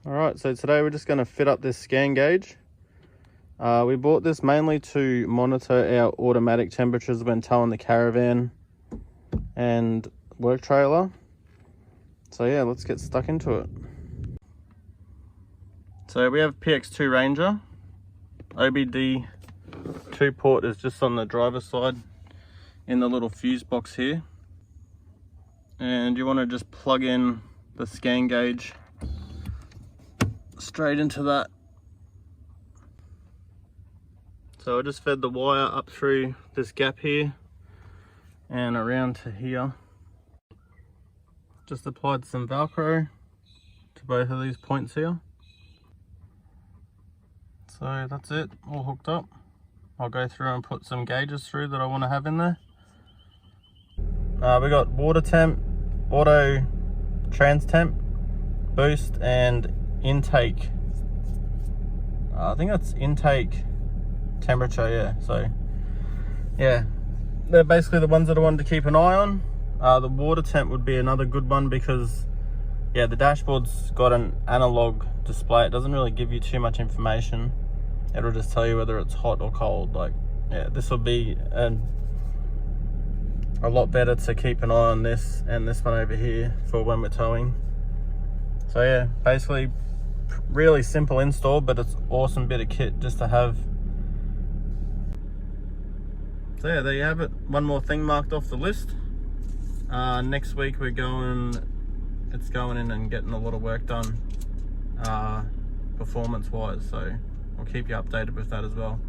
Alright, so today we're just going to fit up this scan gauge. We bought this mainly to monitor our automatic temperatures when towing the caravan and work trailer. So yeah, let's get stuck into it. So we have PX2 Ranger. OBD 2 port is just on the driver's side in the little fuse box here. And you want to just plug in the scan gauge straight into that. So I just fed the wire up through this gap here and around to here. Just applied some Velcro to both of these points here. So that's it, all hooked up. I'll go through and put some gauges through that I want to have in there. We got water temp, auto trans temp, boost, and intake. I think that's intake temperature, yeah. So yeah, they're basically the ones that I wanted to keep an eye on. The water temp would be another good one because yeah, the dashboard's got an analog display. It doesn't really give you too much information. It'll just tell you whether it's hot or cold. Like yeah, this will be a lot better to keep an eye on this and this one over here for when we're towing. So yeah, basically really simple install, but it's awesome bit of kit just to have. So yeah, there you have it. One more thing marked off the list. Next week it's going in and getting a lot of work done performance wise, so I'll keep you updated with that as well.